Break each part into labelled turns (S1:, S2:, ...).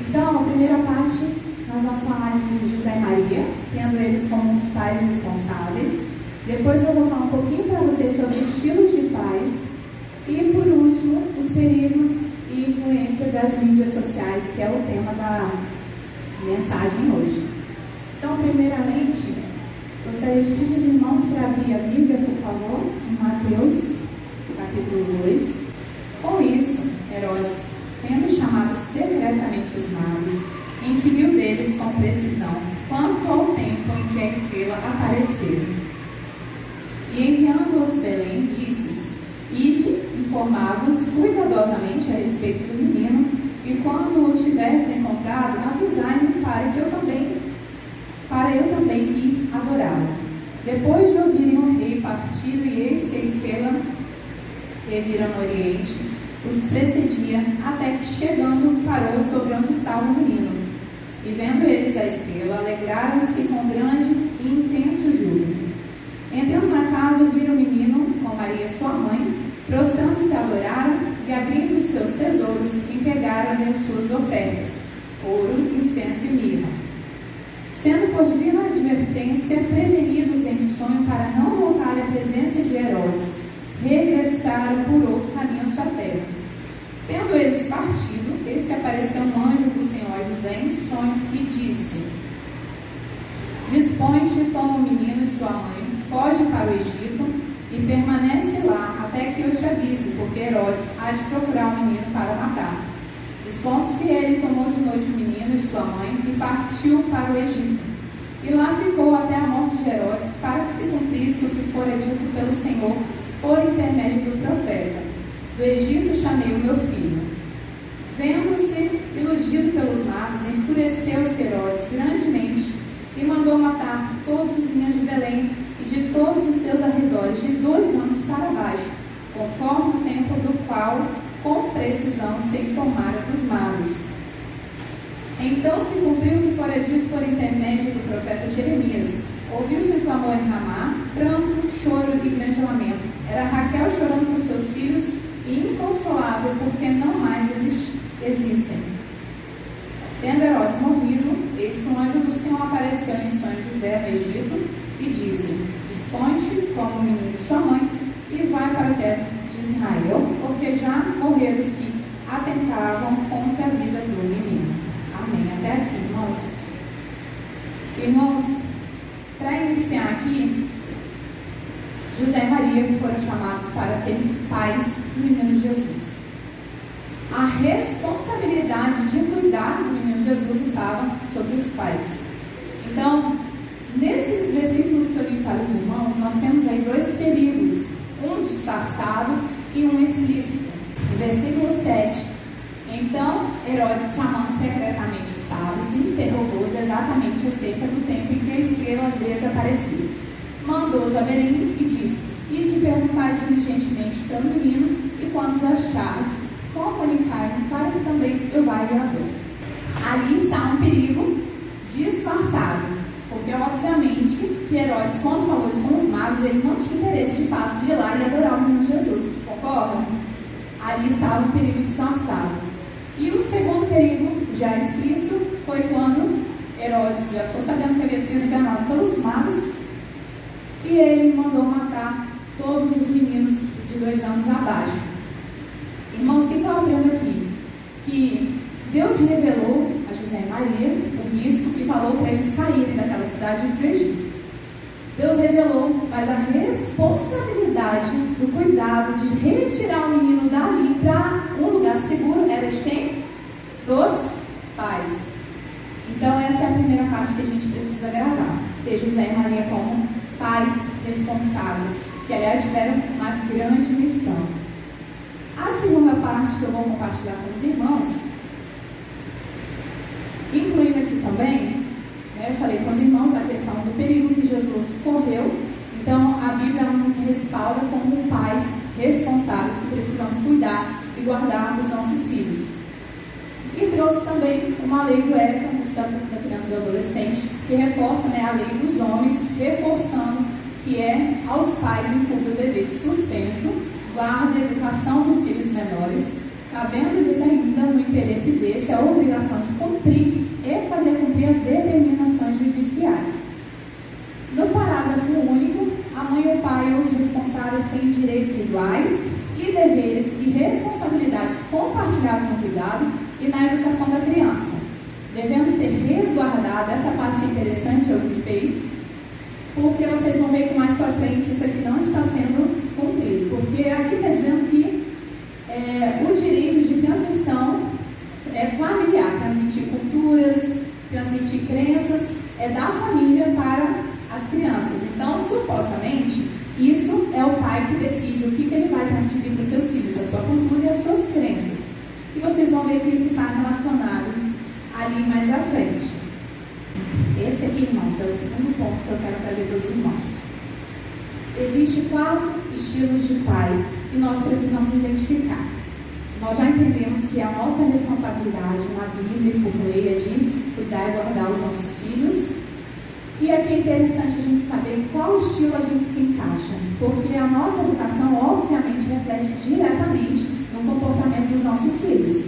S1: Então, a primeira parte, nós vamos falar de José e Maria, tendo eles como os pais responsáveis. Depois eu vou falar um pouquinho para vocês sobre estilos de pais. E, por último, os perigos e influência das mídias sociais, que é o tema da mensagem hoje. Então, primeiramente, gostaria de pedir os irmãos para abrir a Bíblia, por favor, em Mateus, capítulo 2. Com isso, Herodes, tendo chamado secretamente os magos, inquiriu deles com precisão quanto ao tempo em que a estrela apareceu. E enviando-os Belém, disse-lhes: Ide, informavos cuidadosamente a respeito do menino, e quando o tiverdes encontrado, avisai-me para eu também ir adorá-lo. Depois de ouvirem o rei partido, e eis que a estrela que viram no oriente os precedia, até que, chegando, parou sobre onde estava o menino. E vendo eles a estrela, alegraram-se com grande e intenso júbilo. Entrando na casa, viram o menino com Maria sua mãe, prostrando-se adoraram, e abrindo os seus tesouros, entregaram-lhe as suas ofertas, ouro, incenso e mirra. Sendo por divina advertência prevenidos em sonho para não voltar à presença de Herodes, regressaram por outro caminho à sua terra. Tendo eles partido, eis que apareceu um anjo do Senhor a José em sonho e disse: Dispõe-te, toma o menino e sua mãe, foge para o Egito e permanece lá até que eu te avise, porque Herodes há de procurar o menino para matar. Dispondo-se ele, tomou de noite o menino e sua mãe e partiu para o Egito. E lá ficou até a morte de Herodes, para que se cumprisse o que fora dito pelo Senhor por intermédio do profeta: Do Egito chamei o meu filho. Vendo-se iludido pelos magos, enfureceu-se Herodes grandemente e mandou matar todos os meninos de Belém e de todos os seus arredores, de 2 anos para baixo, conforme o tempo do qual, com precisão, se informara dos magos. Então se cumpriu o que fora dito por intermédio do profeta Jeremias. Ouviu-se um clamor em Ramá, pranto, choro e grande lamento. Era Raquel chorando por seus filhos e inconsolável, porque não mais existem. Tendo Herodes morrido, eis que um anjo do Senhor apareceu em sonho a José no Egito e disse-lhe: Dispõe-te, toma o menino e sua mãe e vai para a terra de Israel, porque já morreram os que atentavam contra a vida do menino. Amém. Até aqui, irmãos. Irmãos, para iniciar aqui, José e Maria foram chamados para serem pais do menino Jesus. A responsabilidade de cuidar do menino Jesus estava sobre os pais. Então, nesses versículos que eu li para os irmãos, nós temos aí 2 perigos, um disfarçado e um explícito. No versículo 7, então Herodes, chamando secretamente os sábios, interrogou-os exatamente acerca do tempo em que a estrela desaparecia. Mandou-os a Belém e disse: Ide perguntar diligentemente pelo menino, e quando os achares, comunicar-me para que também eu vá e adore. Ali está um perigo disfarçado, porque obviamente que Herodes, quando falou isso com os magos, ele não tinha interesse de fato de ir lá e adorar o menino Jesus, concordam? Ali estava um perigo disfarçado. E o segundo perigo, já explícito, foi quando Herodes já ficou sabendo que havia sido enganado pelos magos, e ele mandou matar todos os meninos de 2 anos abaixo. Irmãos, o que eu aprendo aqui? Que Deus revelou a José e Maria o risco e falou para eles saírem daquela cidade e ir para o Egito. Deus revelou, mas a responsabilidade do cuidado de retirar o menino dali para um lugar seguro era de quem? Dos pais. Então essa é a primeira parte que a gente precisa gravar. Ter José e Maria como pais responsáveis, que aliás tiveram uma grande missão. A segunda parte que eu vou compartilhar com os irmãos, incluindo aqui também, eu falei com os irmãos a questão do perigo que Jesus correu. Então a Bíblia nos respalda como pais responsáveis que precisamos cuidar e guardar dos nossos filhos. E trouxe também uma lei do ECA, do Estatuto da Criança e do Adolescente, que reforça a lei dos homens, reforçando que é aos pais incumbe o dever de sustento, guarda e educação dos filhos menores, cabendo-lhes ainda no interesse desse a obrigação de cumprir e fazer cumprir as determinações judiciais. No parágrafo único, a mãe e o pai ou os responsáveis têm direitos iguais e deveres e responsabilidades compartilhados no cuidado e na educação da criança, devendo ser resguardada. Essa parte é interessante, eu grifei, porque vocês vão ver que mais para frente isso aqui não está sendo cumprido, porque aqui está dizendo que o direito de transmissão é familiar, transmitir culturas, transmitir crenças, é da família para as crianças. Então, supostamente, isso é o pai que decide o que ele vai transferir para os seus filhos, a sua cultura e as suas crenças. E vocês vão ver que isso está relacionado ali mais à frente. Esse aqui, irmãos, é o segundo ponto que eu quero trazer para os irmãos. Existem 4 estilos de pais e nós precisamos identificar. Nós já entendemos que a nossa responsabilidade na Bíblia e por lei é de cuidar e guardar os nossos filhos. E aqui é interessante a gente saber qual estilo a gente se encaixa, porque a nossa educação, obviamente, reflete diretamente no comportamento dos nossos filhos.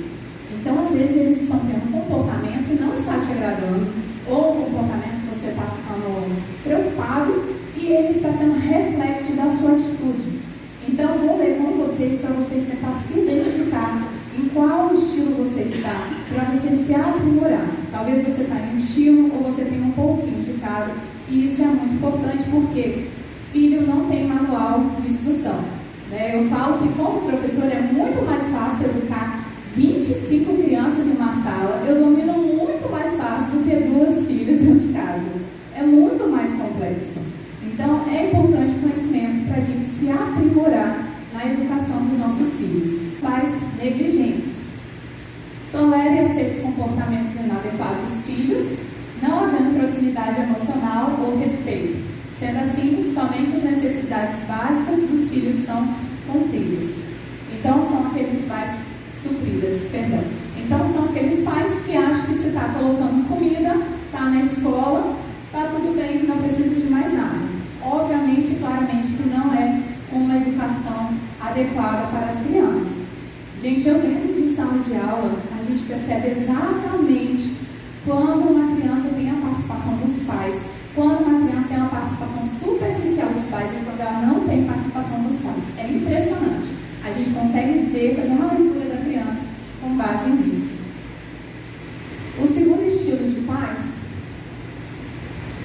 S1: Então, às vezes, eles estão tendo um comportamento que não está te agradando, ou um comportamento que você está ficando preocupado, e ele está sendo reflexo da sua atitude. Então, eu vou ler com vocês, para vocês tentar se identificar em qual estilo você está, para você se aprimorar. Talvez você está em um estilo, ou você tem um pouquinho de cada, e isso é muito importante, porque filho não tem manual de instrução, né? Eu falo que, como professor, é muito mais fácil educar 25 crianças em uma sala. Eu domino muito mais fácil do que 2 filhas dentro de casa. É muito mais complexo. Então, é importante o conhecimento para a gente se aprimorar na educação dos nossos filhos. Pais negligentes. Tolere aceitos comportamentos inadequados dos filhos, não havendo proximidade emocional ou respeito. Sendo assim, somente as necessidades básicas dos filhos são cumpridas. Então, são aqueles pais supridas, perdão. Então, são aqueles pais que acham que se está colocando comida, está na escola, está tudo bem, não precisa de mais nada. Obviamente, claramente, que não é uma educação adequada para as crianças. Gente, eu dentro de sala de aula, a gente percebe exatamente quando uma criança tem a participação dos pais, quando uma criança tem uma participação superficial dos pais e quando ela não tem participação dos pais. É impressionante. A gente consegue ver, fazer uma leitura da criança com base nisso. O segundo estilo de pais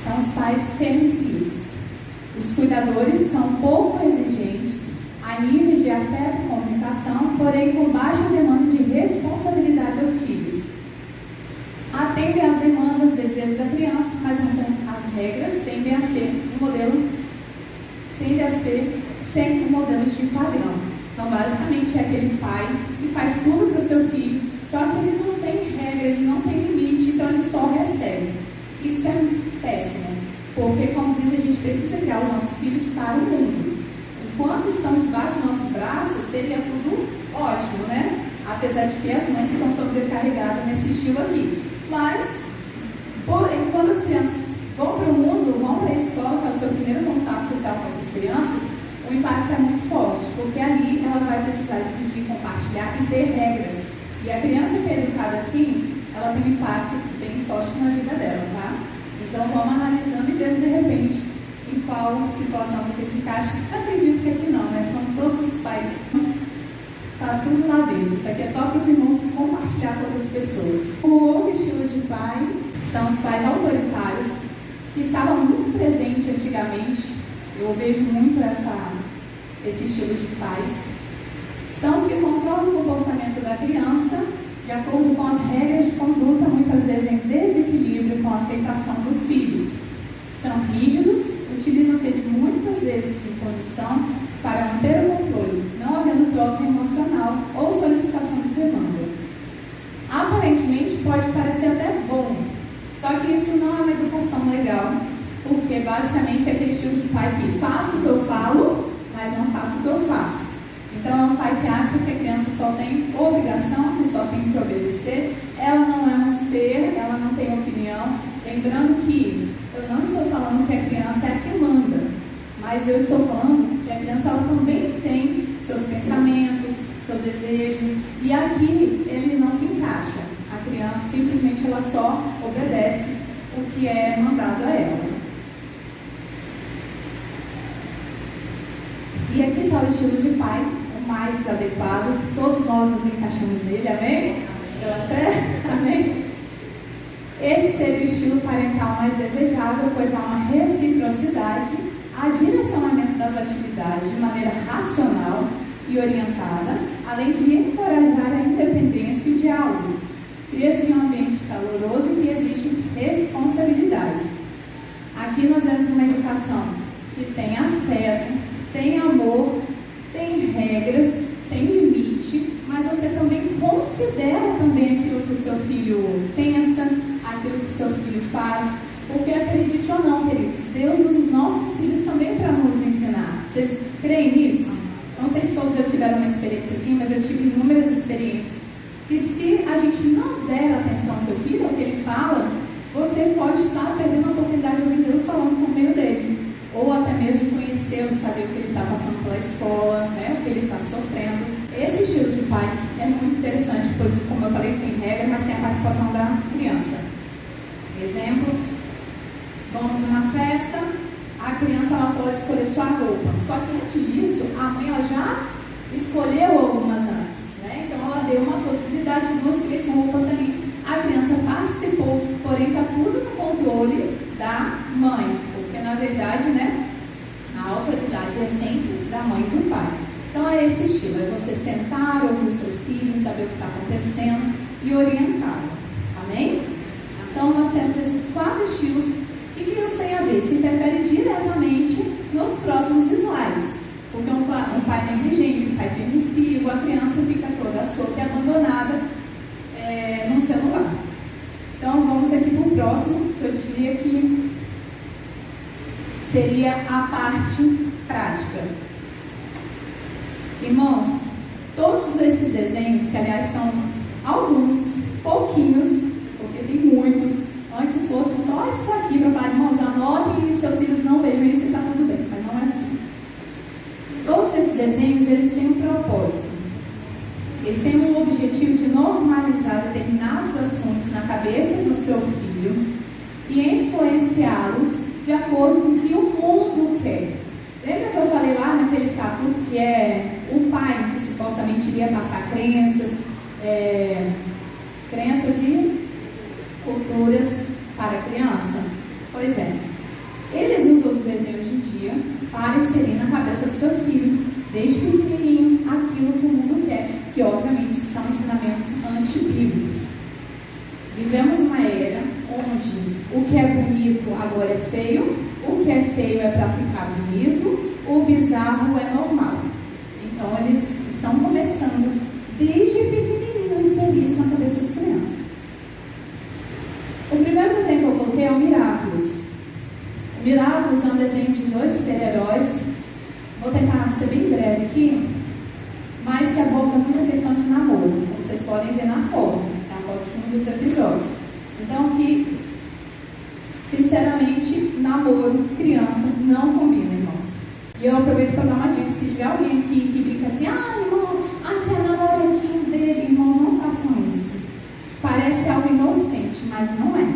S1: são os pais permissivos. Os cuidadores são pouco exigentes a níveis de afeto e comunicação, porém com baixa demanda de responsabilidade aos filhos. Atendem às demandas, desejos da criança, mas as regras tendem a ser sempre um modelo de padrão. Então, basicamente, é aquele pai que faz tudo para o seu filho, só que ele não tem regra, ele não tem limite, então ele só recebe. Isso é péssimo, porque, como diz, a gente precisa criar os nossos filhos para o mundo. Enquanto estão debaixo dos nossos braços, seria tudo ótimo, né? Apesar de que as mães ficam sobrecarregadas nesse estilo aqui. Mas, porém, quando as crianças vão para o mundo, vão para a escola, que é o seu primeiro contato social com outras crianças, o impacto é muito forte, porque ali ela vai precisar dividir, compartilhar e ter regras. E a criança que é educada assim, ela tem um impacto bem forte na vida dela, tá? Então, vamos analisando e vendo, de repente, em qual situação você se encaixa. Acredito que aqui não, né? São todos os pais. Tá tudo na mesa. Isso aqui é só para os irmãos compartilhar com outras pessoas. O outro estilo de pai são os pais autoritários, que estavam muito presentes antigamente. Eu vejo muito esse estilo de pais. São os que controlam o comportamento da criança de acordo com as regras de conduta, muitas vezes em desequilíbrio com a aceitação dos filhos. São rígidos, utilizam-se de muitas vezes em condição para manter o controle, não havendo troca emocional ou solicitação de demanda. Aparentemente pode parecer até bom, só que isso não é uma educação legal, porque basicamente é aquele estilo de pai que faço o que eu falo, mas não faço o que eu faço. Então é um pai que acha que a criança só tem obrigação, que só tem que obedecer, ela não é um ser, ela não tem opinião. Lembrando que eu não estou falando que a criança é a que manda, mas eu estou falando que a criança ela também tem seus pensamentos, seu desejo. E aqui ele não se encaixa. A criança simplesmente ela só obedece o que é mandado a ela. E aqui está o estilo de pai, o mais adequado, que todos nós nos encaixamos nele, amém? Pela fé? Amém? Este seria o estilo parental mais desejável, pois há uma reciprocidade, há direcionamento das atividades de maneira racional e orientada, além de encorajar a independência e o diálogo. Cria-se um ambiente caloroso e que exige responsabilidade. Aqui nós vemos uma educação que tem afeto, tem amor, tem regras, tem limite, mas você também considera também aquilo que o seu filho pensa, aquilo que o seu filho faz, porque acredite ou não, queridos, Deus usa os nossos filhos também para nos ensinar. Vocês creem nisso? Não sei se todos já tiveram uma experiência assim, mas eu tive inúmeras experiências, que se a gente não der atenção ao seu filho, ao que ele fala, você pode estar perdendo a oportunidade de ouvir Deus falando por meio dele, ou até mesmo de conhecê-lo, saber o que ele está passando pela escola, né, o que ele está sofrendo. Esse estilo de pai é muito interessante, pois, como eu falei, tem regra, mas tem a participação da criança. Exemplo, vamos numa festa, a criança ela pode escolher sua roupa, só que antes disso, a mãe ela já escolheu algumas antes, né? Então ela deu uma possibilidade de 2, 3 roupas ali. A criança participou, porém está tudo no controle da mãe, porque na verdade, né, a autoridade é sempre da mãe e do pai. Então é esse estilo, é você sentar, ouvir o seu filho, saber o que está acontecendo e orientá-lo. Amém? Então nós temos esses 4 estilos. O que isso tem a ver? Isso interfere diretamente nos próximos slides. Porque um pai negligente, um pai permissivo, a criança fica toda solta e abandonada no celular. Então vamos aqui para o próximo, que eu diria que seria a parte prática. Irmãos, todos esses desenhos, que aliás são alguns, pouquinhos, porque tem muitos, antes fosse só isso aqui para falar, irmãos, anotem e seus filhos não vejam isso e está tudo bem, mas não é assim. Todos esses desenhos, eles têm um propósito. Eles têm um objetivo de normalizar determinados assuntos na cabeça do seu filho e influenciá-los de acordo com o que o mundo quer. Lembra que eu falei lá naquele estatuto que é o pai que supostamente iria passar crenças e culturas para a criança? Pois é, eles usam os desenhos de dia para inserir na cabeça do seu filho, desde pequenininho, aquilo que o mundo quer, que obviamente são ensinamentos antibíblicos. Vivemos uma era onde o que é bonito agora é feio, o que é feio é para ficar bonito, o bizarro é normal. Então eles estão começando desde pequenininho a inserir isso na cabeça das crianças. O primeiro desenho que eu coloquei é o Miraculous. O Miraculous é um desenho de 2 super-heróis. Vou tentar ser bem breve aqui, mas que aborda muito a questão de namoro, como vocês podem ver na foto. É a foto de um dos episódios. Então, que, sinceramente, namoro, criança, não combina, irmãos. E eu aproveito para dar uma dica. Se tiver alguém aqui que brinca assim, irmão, você é namoradinho dele, irmãos, não façam isso. Parece algo inocente, mas não é.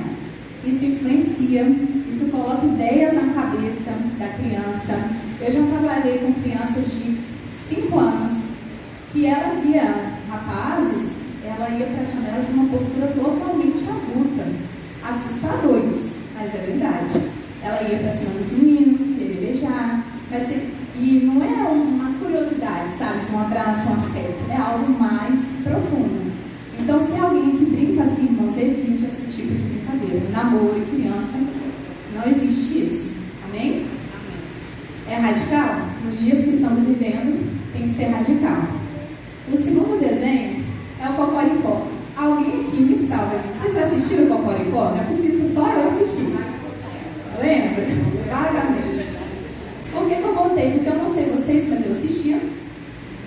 S1: Isso influencia, isso coloca ideias na cabeça da criança. Eu já trabalhei com crianças de 5 anos, que ela via rapazes, ela ia para a janela de uma postura totalmente adulta. Assustador isso, mas é verdade. Ela ia para cima dos meninos, querer beijar, e não é uma curiosidade, sabe, de um abraço, um afeto, é algo mais profundo. Então, se alguém que brinca assim, irmãos, evite esse tipo de brincadeira. Namoro e criança, não existe isso. Amém? É radical? Nos dias que estamos vivendo, tem que ser radical. O segundo desenho é o Cocoricó. Alguém aqui me salva, gente. Vocês assistiram o Cocoricó? Não é possível, só eu assisti. Lembra? Vagamente. Por que eu voltei? Porque eu não sei vocês, mas eu assistia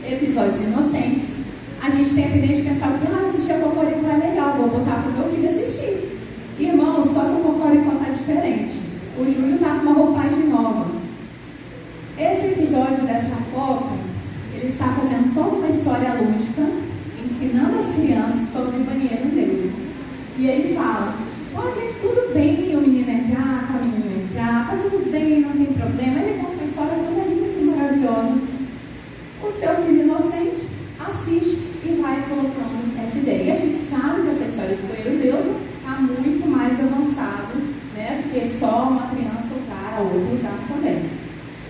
S1: episódios inocentes. A gente tem a tendência de pensar que assistir a Cocoricó é legal, vou botar para o meu filho assistir. Irmão, só que o Cocoricó está diferente. O Júlio está com uma roupagem nova. Esse episódio dessa foto, eles está fazendo toda uma história lúdica, ensinando as crianças sobre banheiro neutro. E ele fala, pode tudo bem o menino entrar, a menina entrar, tá tudo bem, não tem problema. Ele conta uma história toda linda e maravilhosa. O seu filho inocente assiste e vai colocando essa ideia. E a gente sabe que essa história de banheiro neutro está muito mais avançado, né, do que só uma criança usar, a outra usar também.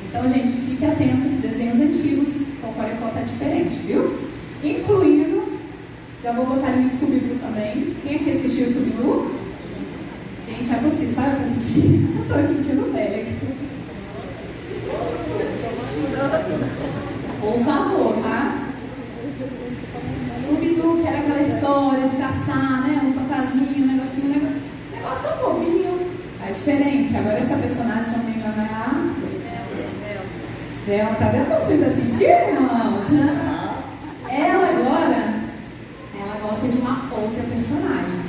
S1: Então, gente, fique atento, desenhos antigos, o Cocoricó está diferente, viu? Incluindo, já vou botar ali o Scooby-Doo também. Quem aqui assistiu o Scooby-Doo? Gente, é possível, sabe o que eu assisti? Estou sentindo velha aqui. Por favor, tá? Scooby-Doo, que era aquela história de caçar, né? Um fantasminho, um negócio tão bobinho. É diferente. Agora essa personagem, se não me engano, é a Velma. Tá vendo vocês assistiram, irmãos? Ela agora, ela gosta de uma outra personagem.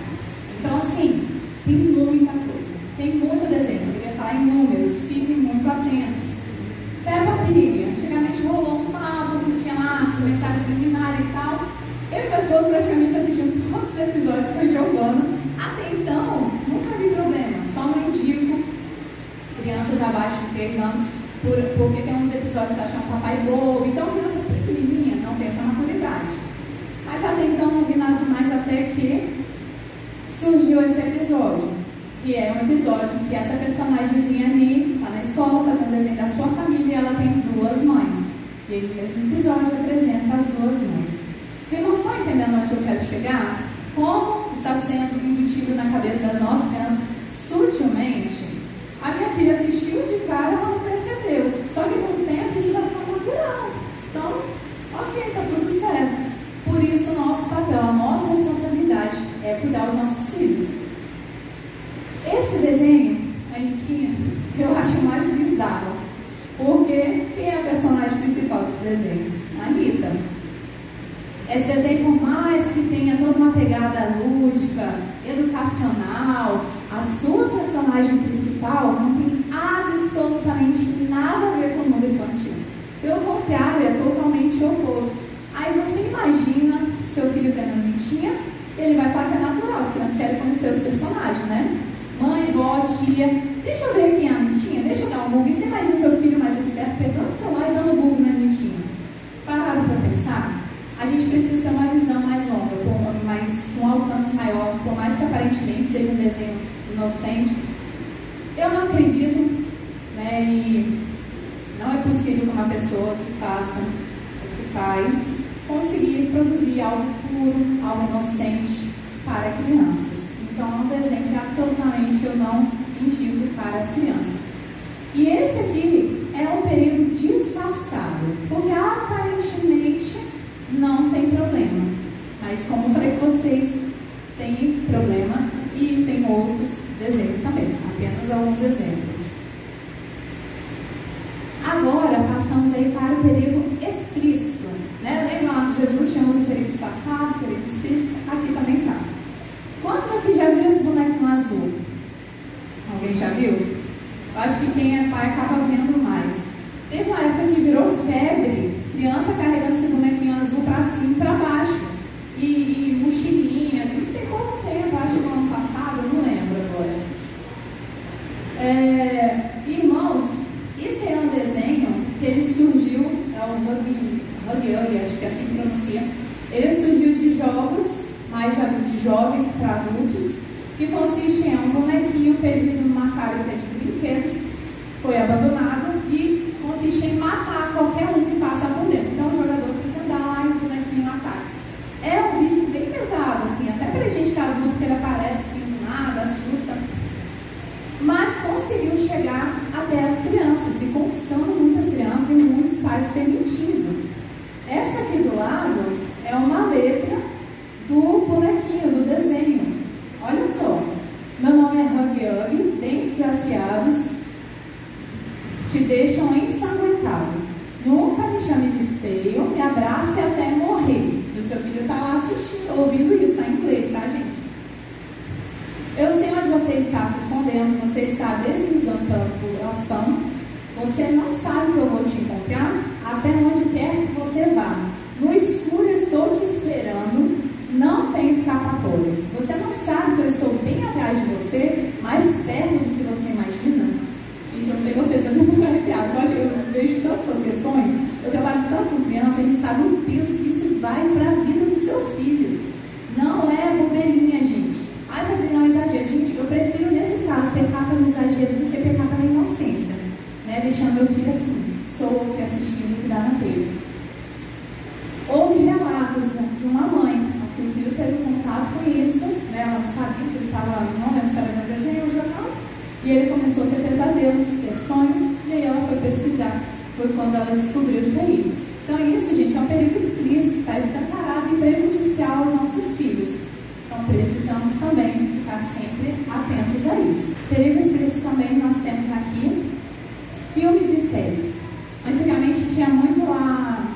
S1: Então, assim, tem muita coisa. Tem muito desenho. Eu queria falar em números. Fiquem muito atentos. Peppa Pig. Antigamente rolou um papo que tinha lá mensagem subliminar e tal. Eu e meu esposo praticamente assistimos todos os episódios com a Giovana. Até então, nunca vi problema. Só não indico crianças abaixo de 3 anos, porque tem uns episódios que acham papai bobo. Então, criança pequenininha não tem essa maturidade. Mas até então não vi nada demais, até que surgiu esse episódio, que é um episódio que essa personagemzinha ali está na escola fazendo desenho da sua família e ela tem 2 mães. E aí, no mesmo episódio, apresenta as 2 mães. Vocês não estão entendendo onde eu quero chegar? Como está sendo embutido na cabeça das nossas crianças sutilmente? A minha filha assistiu de cara, ela não percebeu. Só que com o tempo isso vai ficando natural. Então, ok, está tudo certo. Por isso, o nosso papel, a nossa responsabilidade é cuidar dos nossos filhos. Esse desenho, a Anitinha, eu acho mais bizarro. Porque quem é a personagem principal desse desenho? A Anitta. Esse desenho, por mais que tenha toda uma pegada lúdica, educacional, a sua personagem principal não tem absolutamente nada a ver com o mundo infantil. Pelo contrário, é totalmente oposto. Aí você imagina seu filho vendo a Anitinha, ele vai falar que é natural, as crianças querem conhecer os personagens, né? Mãe, vó, tia, deixa eu ver quem é a Anitinha, deixa eu dar um Google. E você imagina seu filho mais esperto pegando o celular e dando Google na Anitinha. Pararam para pensar? A gente precisa ter uma visão mais longa, com um alcance maior, por mais que aparentemente seja um desenho inocente. Eu não acredito, né, e não é possível que uma pessoa que faça o que faz conseguir produzir algo puro, algo inocente para crianças. Então é um desenho que absolutamente eu não indico para as crianças. E esse aqui é um perigo disfarçado, porque aparentemente não tem problema. Mas como eu falei com vocês, tem problema e tem outros desenhos também. Apenas alguns exemplos. Agora passamos aí para o perigo explícito. Né? Lembra lá que Jesus tínhamos o perigo disfarçado, o perigo explícito? Aqui também está. Quantos aqui já viram esse bonequinho azul? Alguém já viu? Eu acho que quem é pai acaba vendo mais. Teve uma época que virou febre, criança carregando esse bonequinho azul para cima e para baixo. E mochilinha, isso tem pouco tempo, acho que no ano passado, não lembro agora. Irmãos, esse é um desenho que ele surgiu, é o Huggy, acho que é assim que pronuncia. Ele surgiu de jogos, mais de jovens para adultos, que consiste em um bonequinho perdido numa fábrica de brinquedos, foi abandonado e consiste em matar qualquer um que passa por dentro. Então o jogador tem que andar lá e o bonequinho ataca. É um vídeo bem pesado, assim, até pra gente que é adulto, que ele aparece assim do nada, assusta. Mas conseguiu chegar até as crianças e conquistando muitas crianças e muitos pais permitindo. Essa aqui do lado é uma letra do bonequinho, do desenho. Olha só. Meu nome é Huggy, dentes afiados te deixam ensanguentado. Nunca me chame de feio, me abrace até morrer. E o seu filho está lá assistindo, ouvindo isso, está em inglês, tá, gente? Eu sei onde você está se escondendo, você está deslizando pela população, Você não sabe que eu vou te encontrar até onde quer que você vá. No escuro estou te esperando, não tem escapatória. Você não sabe que eu estou bem atrás de você, mais perto do que você imagina. Gente, eu não sei você, mas eu fico arrepiada. Eu vejo tantas essas questões, eu trabalho tanto com criança, a gente sabe o peso que isso vai para a vida do seu filho. Não é bobeirinha, gente. Ah, essa criança é um exagero. Gente, eu prefiro nesses casos pecar pelo exagero do que pecar pela inocência, né? Deixando meu filho assim, solto e assistindo o que dá na telha. Houve relatos de uma mãe que o filho teve contato com isso, né? Ela não sabia, o filho estava, não lembro se era no desenho ou no jornal, e ele começou a ter pesadelos, ter sonhos, e aí ela foi pesquisar. Foi quando ela descobriu isso aí. Então isso, gente, é um perigo explícito, está escancarado e prejudicial aos nossos filhos. Então precisamos também ficar sempre atentos a isso. Perigo explícito também nós temos aqui filmes e séries. Antigamente tinha muito lá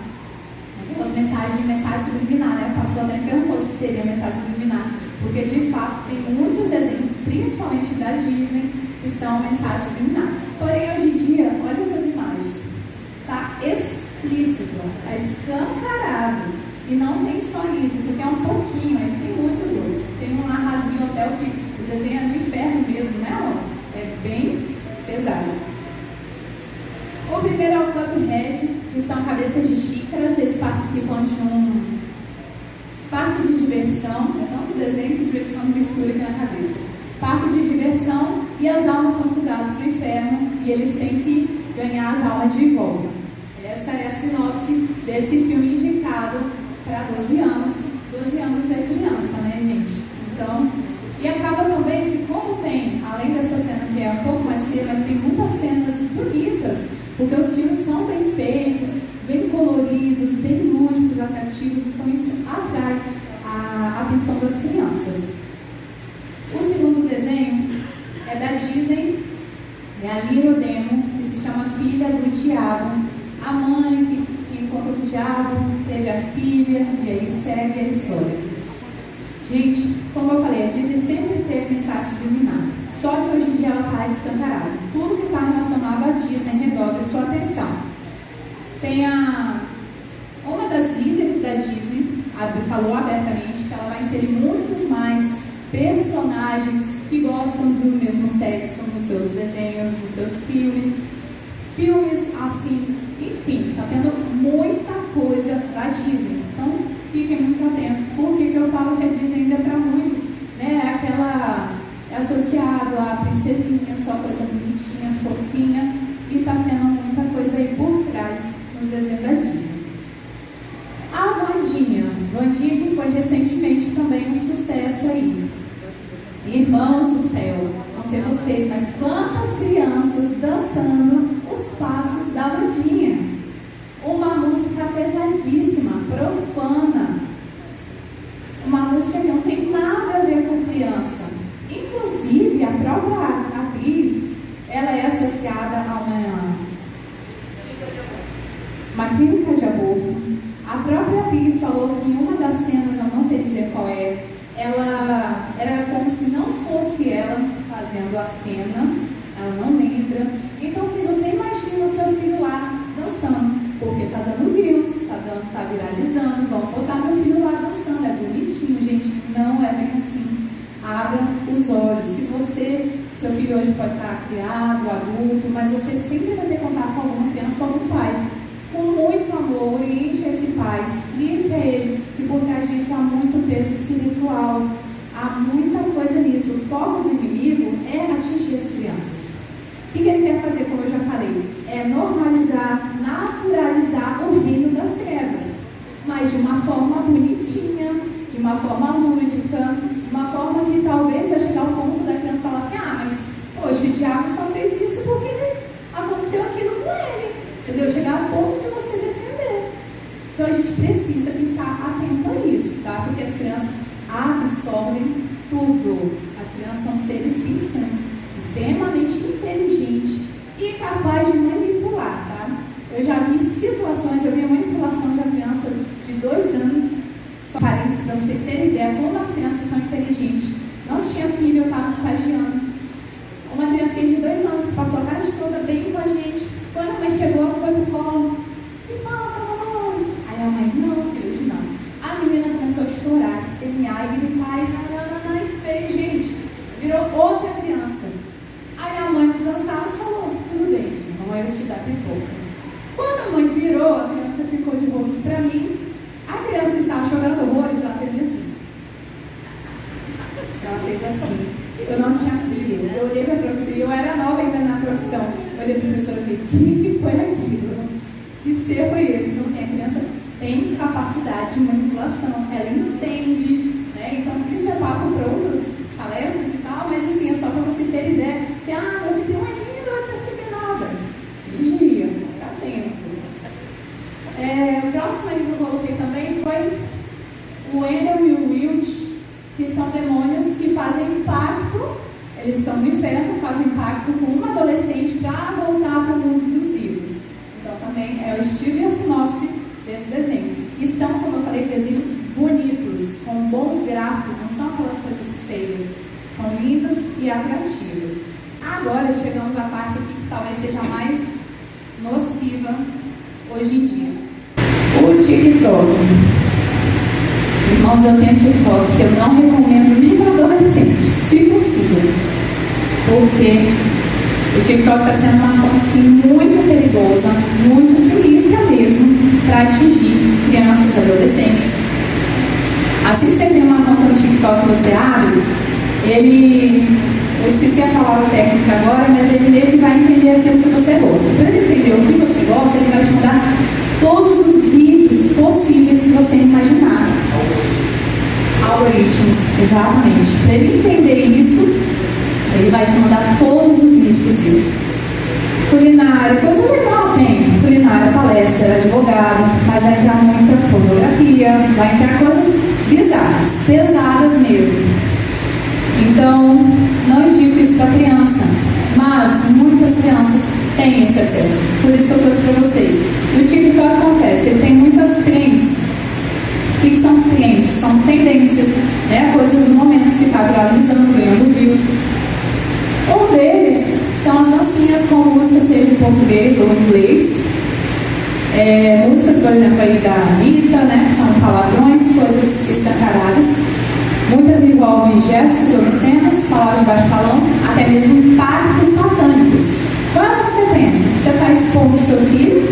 S1: aquelas mensagem subliminar, né? O pastor até perguntou se seria mensagem subliminar, porque de fato tem muitos desenhos, principalmente da Disney, que são mensagem subliminar. Porém, hoje em dia, olha essas imagens. Está explícito, está escancarado. E não tem só isso, isso aqui é um pouquinho, a gente tem muitos outros. Tem um lá, Rasminho Hotel, que o desenho é no inferno mesmo, né, amor? É bem pesado. O primeiro é o Cuphead, que são cabeças de xícaras, eles participam de um parque de diversão, é tanto desenho que de vez em quando mistura aqui na cabeça. Parque de diversão, e as almas são sugadas para o inferno, e eles têm que ganhar as almas de volta. Essa é a sinopse desse filme indicado para 12 anos. 12 anos é criança, né, gente? Então, e acaba também que, como tem, além dessa cena que é um pouco mais feia, mas tem muitas cenas bonitas, porque os filmes são bem feitos, bem coloridos, bem lúdicos, atrativos, então isso atrai a atenção das crianças. O segundo desenho é da Disney, é a Little Demon, que se chama Filha do Diabo. A mãe que encontrou com o diabo, teve a filha, e aí segue a história. Gente, como eu falei, a Disney sempre teve mensagem subliminar, só que hoje em dia ela está escancarada. Tudo que está relacionado à Disney redobre sua atenção. Tem uma das líderes da Disney, falou abertamente que ela vai inserir muitos mais personagens que gostam do mesmo sexo nos seus desenhos, nos seus filmes assim, enfim, está tendo muita coisa da Disney. Então, fiquem muito atentos. Por que eu falo que a Disney ainda é para muitos, né? É associado à princesinha, só coisa bonitinha, fofinha, e está tendo muita coisa aí por trás nos desenhos da Disney. A Wandinha que foi recentemente também um sucesso aí. Irmãos do céu, não sei vocês, mas quantas crianças dançando os passos da Wandinha. Uma música pesadíssima, profana. Uma música que não tem nada a ver com criança. Inclusive, a própria atriz, ela é associada a uma clínica de aborto. A própria atriz falou que em uma das cenas, eu não sei dizer qual é, ela era como se não fosse ela fazendo a cena, ela não lembra. Então, se você imagina o seu filho lá dançando, porque está dando views, está viralizando, vamos botar meu filho lá dançando, é bonitinho, gente, não é bem assim. Abra os olhos. Se seu filho hoje pode estar criado, adulto, mas você sempre vai ter contato com alguma criança, com algum pai. Com muito amor, oriente esse pai, explique a ele que por trás disso há muito peso espiritual, há muita coisa nisso. O foco do inimigo é atingir as crianças. O que ele quer fazer, como eu já falei? É normalizar, naturalizar o reino das trevas, mas de uma forma bonitinha, de uma forma lúdica, de uma forma que talvez vai chegar ao ponto da criança falar assim: mas poxa, o diabo só fez isso porque aconteceu aquilo com ele. Entendeu? Chegar ao ponto de você defender. Então a gente precisa estar atento a isso, tá? Porque as crianças absorvem tudo. As crianças são seres pensantes, extremamente inteligentes e capazes de manipular, tá? Eu já vi situações, eu vi a manipulação de uma criança de 2 anos, só parênteses para vocês terem ideia como as crianças são inteligentes. Não tinha filho, eu estava estagiando. Uma criancinha de 2 anos que passou a tarde toda bem com a gente, foi pro colo. Pipoca, mamãe. Aí a mãe, não, filho, hoje não. A menina começou a chorar, espernear e gritar, e fez, gente, virou outra criança. Aí a mãe, com cansaço, falou, tudo bem, filho, a mamãe vai te dar pipoca. Quando a mãe virou, a criança ficou de rosto para mim. A criança estava chorando horrores, ela fez assim. Ela fez assim. Eu não tinha filho. Eu olhei para a professora, eu era nova ainda na profissão. Eu olhei para a professora e falei, o que foi aquilo? Que ser foi esse? Então, assim, a criança tem capacidade de manipulação, ela entende, né? Então, isso é papo para outras palestras e tal, mas assim, é só para vocês terem ideia que, meu filho tem um aninho, não vai perceber nada. Vigia, fica atento. O próximo aí que eu coloquei também foi o Wendell e o Wilt, que são demônios que fazem pacto, eles estão no inferno, fazem pacto com uma adolescente para voltar para o mundo dos vivos. Então também é o estilo e a sinopse desse desenho. E são, como eu falei, desenhos bonitos, com bons gráficos, não são aquelas coisas feias, são lindos e atrativos. Agora chegamos à parte aqui que talvez seja mais nociva hoje em dia. O TikTok. Irmãos, eu tenho TikTok, eu não recomendo nem para adolescente, se possível. Porque o TikTok está sendo uma fonte assim, muito perigosa, muito sinistra mesmo, para atingir crianças e adolescentes. Assim que você tem uma conta no TikTok que você abre, eu esqueci a palavra técnica agora, mas ele meio que vai entender aquilo que você gosta. Para ele entender o que você gosta, ele vai te mandar todos os vídeos possíveis que você imaginar. Algoritmos, exatamente. Para ele entender isso, ele vai te mandar todos os vídeos possíveis. Culinária, coisa legal tem. Culinária, palestra, advogado, mas vai entrar muita pornografia, vai entrar coisas bizarras, pesadas mesmo. Então, não indico isso para criança, mas muitas crianças têm esse acesso. Por isso que eu trouxe para vocês. E o TikTok acontece, ele tem muitas trends. O que são trends? São tendências, né? Coisas do momento que está viralizando, ganhando views. Um deles são as dancinhas com música, seja em português ou em inglês. Músicas, por exemplo, aí da Anitta, né? Que são palavrões, coisas escancaradas. Muitas envolvem gestos obscenos, palavras de baixo calão, até mesmo pactos satânicos. Qual é a consequência? Você está expondo o seu filho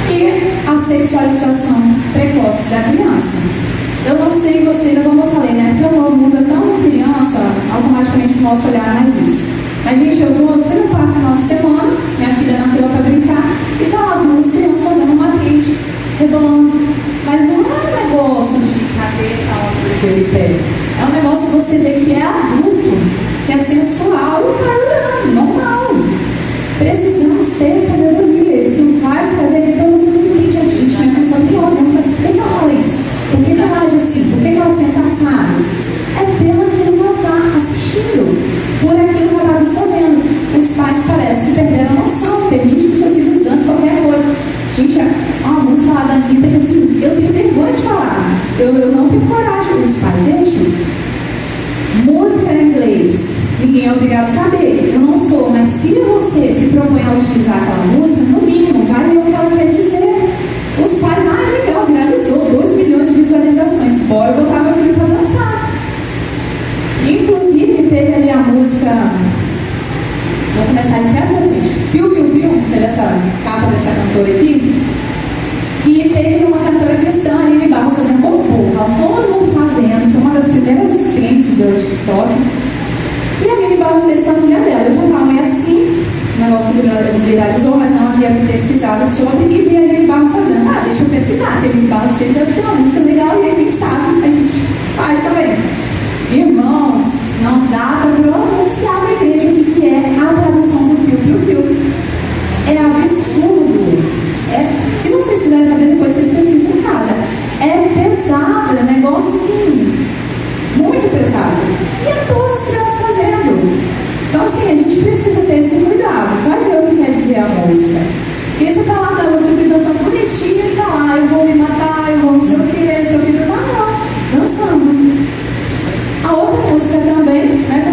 S1: e a sexualização precoce da criança. Eu não sei você, como eu falei, né? Porque o meu mundo é tão criança, automaticamente o nosso olhar mais isso. Mas, gente, eu fui no parque no final de semana, minha filha na fila para brincar, e tá lá duas crianças fazendo uma trilha, rebolando. Mas não é um negócio de cabeça, ombro, joelho e pé. É um negócio que você vê que é adulto, que é sensual e vai olhando, normal. Precisamos ter sabedoria. Isso vai trazer, depois você não entende. A gente não é só de óbvio, mas por que ela fala isso? Por que ela age assim? Por que ela senta assado? É pelo aquilo que ela está assistindo, por aquilo que ela está absorvendo. Os pais parecem que perderam a noção, permite que seus filhos dancem qualquer coisa. Gente, uma música lá da Anitta que assim, eu tenho vergonha de falar. Eu não tenho coragem. Os pais deixam. Música em inglês, ninguém é obrigado a saber. Eu não sou, mas se você se propõe a utilizar aquela música, no mínimo, vai ler o que ela quer dizer. Os pais, legal, viralizou, 2 milhões de visualizações. Bora botar meu filho para dançar. Inclusive, teve ali a música. Vou começar de trás para frente. Piu, piu, piu, que é dessa capa dessa cantora aqui. Que teve uma cantora cristã, Aline Barros, fazendo popô. Estava todo mundo fazendo. Foi uma das primeiras trends do TikTok. E a Aline Barros fez com a filha dela. Eu já estava meio assim. O negócio viralizou, mas não havia pesquisado sobre. E vi a Aline Barros fazendo. Deixa eu pesquisar. Se a Aline Barros fez, deve ser uma música legal. E aí, quem sabe, a gente faz também. Irmãos, não dá para pronunciar na igreja o que é a tradução do piu, piu, piu. É absurdo. Se vocês quiserem saber, depois vocês pesquisam em casa. É pesado, é um negócio assim, muito pesado. E é todas as crianças fazendo. Então, assim, a gente precisa ter esse cuidado. Vai ver o que quer dizer a música. Porque você tá lá, você fica dançando bonitinho e tá lá, eu vou me matar, eu vou não sei o que, seu filho tá lá, dançando. A outra música também, né?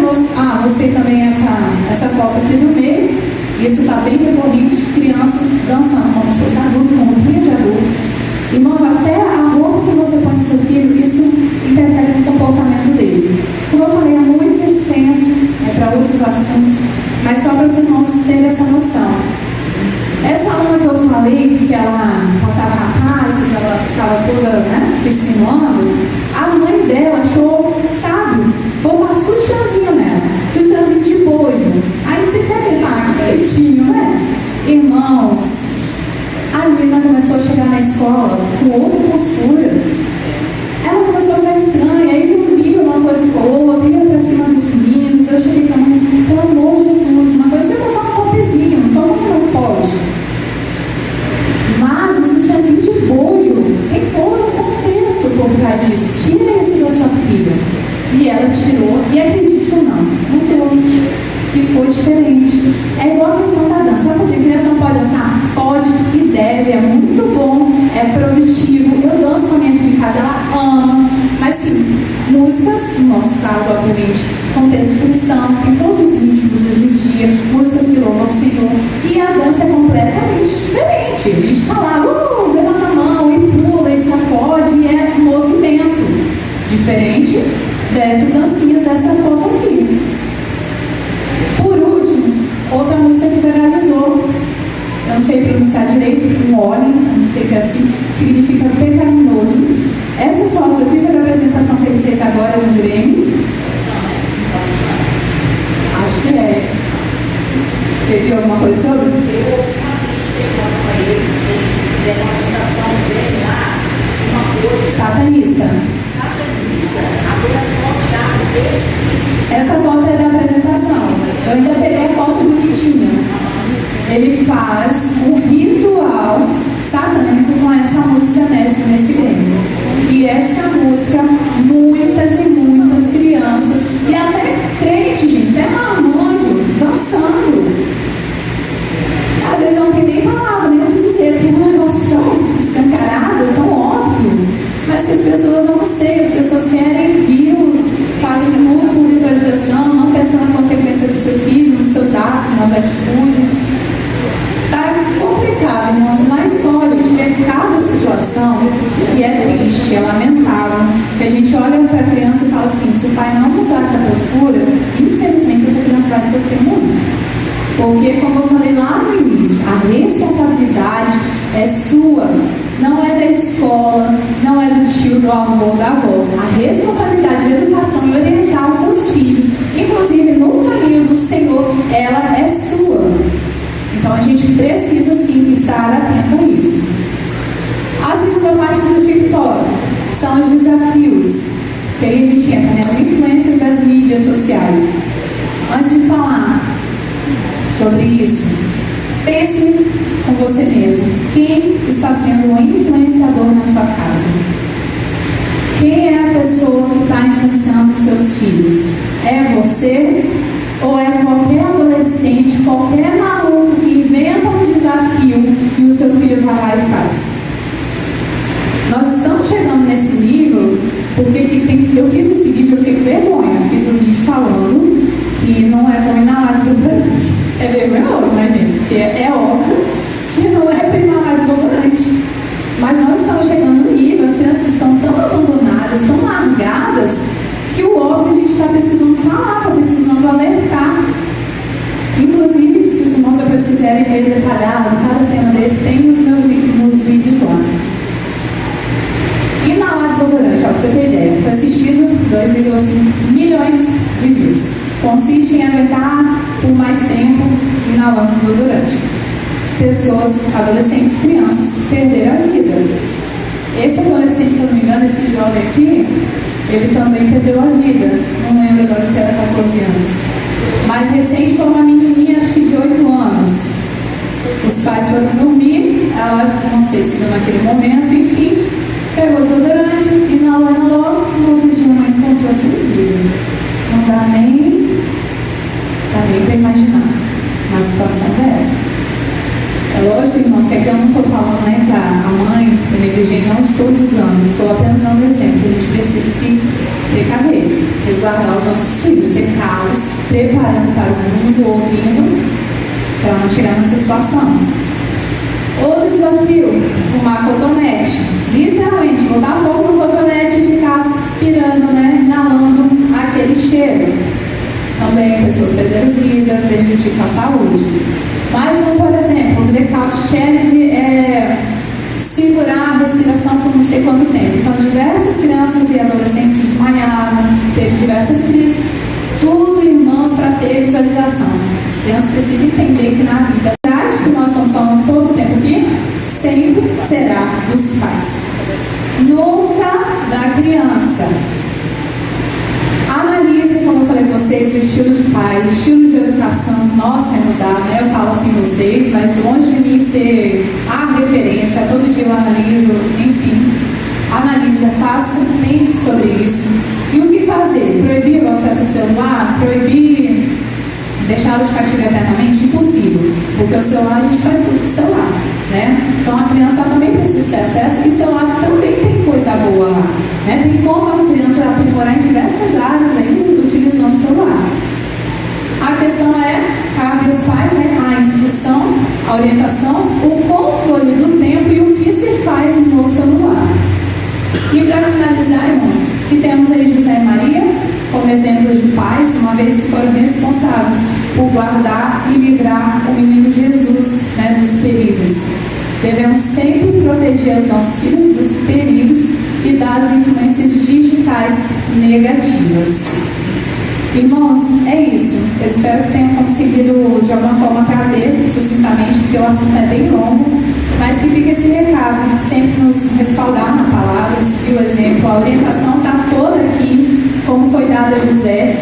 S1: Mostrei também essa foto aqui no meio. isso está bem recorrente, crianças dançando como se fosse adulto, com roupinha de adulto. Irmãos, até a roupa que você põe no seu filho, isso interfere no comportamento dele. Como eu falei, é muito extenso, é para outros assuntos, mas só para os irmãos terem essa noção. Essa aluna que eu falei, que ela passava rapazes, ela ficava toda, né, se insinuando, a mãe dela achou, sabe, botar sutiãzinho nela, sutiãzinho de bojo. Aí você quer pensar, que bonitinho, né? Irmãos, a menina começou a chegar na escola com outra postura. Ela começou a ficar estranha, aí dormia uma coisa com a outra, ia pra cima dos meninos. Eu cheguei pra mãe, pelo amor de Jesus, uma coisa você botar um topzinho, não tô falando que não pode. Mas o sutiãzinho de bojo tem todo um contexto por trás disso. Tira isso da sua filha. E ela tirou, e acredite ou não, mudou. Ficou diferente. É igual a questão da dança. Essa criança não pode dançar? Pode e deve, é muito bom, é produtivo. Eu danço com a minha filha em casa, ela ama. Mas sim, músicas, no nosso caso, obviamente, contexto cristão, tem todos os ritmos hoje em dia, músicas que louvam o Senhor. E a dança é completamente diferente. A gente está lá, levanta a mão e pula e sacode, e é movimento. Diferente dessas dancinhas dessa foto aqui. Por último, outra música que viralizou, eu não sei pronunciar direito, um óleo, não sei o que é assim, significa pecaminoso. Essas fotos aqui foi a apresentação que ele fez agora no Grêmio. Acho que é. Você viu alguma coisa sobre?
S2: Eu eles fizeram uma apresentação dele lá, uma coisa.
S1: Satanista.
S2: Adoração ao diabo, isso.
S1: Essa foto é da apresentação. Eu ainda peguei a foto bonitinha. Ele faz um ritual satânico com essa música nesse Grêmio. E essa música, muitas e muitas crianças, e até crente, gente, até marmanjo, dançando. Às vezes não tem nem palavra, nem o que dizer, porque é um negócio tão escancarado, tão óbvio, mas que as pessoas não sei, as pessoas querem views, fazem tudo por visualização, não pensam na consequência do seu filho, nos seus atos, nas atitudes. Tá complicado, irmãos, mas pode, a gente vê cada situação que é triste, é lamentável, que a gente olha para a criança e fala assim, se o pai não mudar essa postura, infelizmente essa criança vai sofrer muito. Porque, como eu falei lá no início, a responsabilidade é sua, não é da escola, não é do tio, do avô, da avó. A responsabilidade de educação e orientar os seus filhos, inclusive no caminho do Senhor, ela é sua. Então a gente precisa sim estar atento a isso. A segunda parte do TikTok são os desafios, que aí a gente entra nas influências das mídias sociais. Antes de falar sobre isso, pense com você mesmo. Quem está sendo um influenciador na sua casa? Quem é a pessoa que está influenciando os seus filhos? É você ou é qualquer adolescente, qualquer maluco que inventa um desafio e o seu filho vai lá e faz? Nós estamos chegando nesse nível porque eu fiz esse vídeo, eu fiquei com vergonha. Eu fiz um vídeo falando que não é bom inalar desodorante. É vergonhoso, né, gente? Porque é óbvio que não é para inalar desodorante. Mas nós estamos chegando no nível, as crianças estão tão abandonadas, tão largadas, que o óbvio a gente está precisando falar, está precisando alertar. Inclusive, se os irmãos depois quiserem ver detalhado cada tema desse, tem nos meus vídeos lá. Inalar desodorante, ó, pra você ter ideia, foi assistido 2,5 milhões de views. Consiste em aguentar por mais tempo inalando desodorante. Pessoas, adolescentes, crianças, perderam a vida. Esse adolescente, se eu não me engano, esse jovem aqui, ele também perdeu a vida. Não lembro agora se era 14 anos. Mais recente foi uma menininha, acho que de 8 anos. Os pais foram dormir, ela, não sei se viu naquele momento, enfim, pegou o desodorante, inalou, no outro dia a mãe encontrou sem vida. Não dá nem para imaginar uma situação dessa. É lógico, irmãos, que aqui eu não estou falando, né, que a mãe foi negligente, não estou julgando, estou apenas dando exemplo. A gente precisa se precaver, resguardar os nossos filhos, secá-los, preparando para o mundo, ouvindo para não chegar nessa situação. Outro desafio, fumar cotonete. Literalmente, botar fogo no cotonete e ficar aspirando, né, inalando aquele cheiro. Também pessoas perderam vida, prejudica a saúde. Mais um, por exemplo, o blackout challenge é segurar a respiração por não sei quanto tempo. Então, diversas crianças e adolescentes desmaiaram, teve diversas crises, tudo em mãos para ter visualização. As crianças precisam entender que na vida, a verdade que nós estamos falando todo o tempo aqui, sempre será dos pais, nunca da criança. Analise, como eu falei com vocês, o estilo de pai, o estilo de educação que nós temos dado, né? Eu falo assim vocês, mas longe de mim ser a referência, todo dia eu analiso, enfim. Analisa, faça, pense sobre isso. E o que fazer? Proibir o acesso ao celular? Proibir deixá-lo de castigo eternamente? Impossível, porque o celular, a gente faz tudo com o celular, né? Então a criança também precisa ter acesso e o celular também tem coisa boa lá, né? Tem como a criança aprimorar em diversas áreas aí utilizando o celular. A questão cabe aos pais, né, a instrução, a orientação, o controle do tempo e o que se faz no celular. E para finalizar, irmãos, que temos aí José e Maria como exemplos de pais, uma vez que foram responsáveis por guardar e livrar o menino Jesus, né, dos perigos. Devemos sempre proteger os nossos filhos dos perigos e das influências digitais negativas. Irmãos, é isso. Eu espero que tenham conseguido de alguma forma trazer sucintamente, porque o assunto é bem longo, mas que fique esse recado, sempre nos respaldar na palavra, seguir o exemplo. A orientação está toda aqui, como foi dada a José.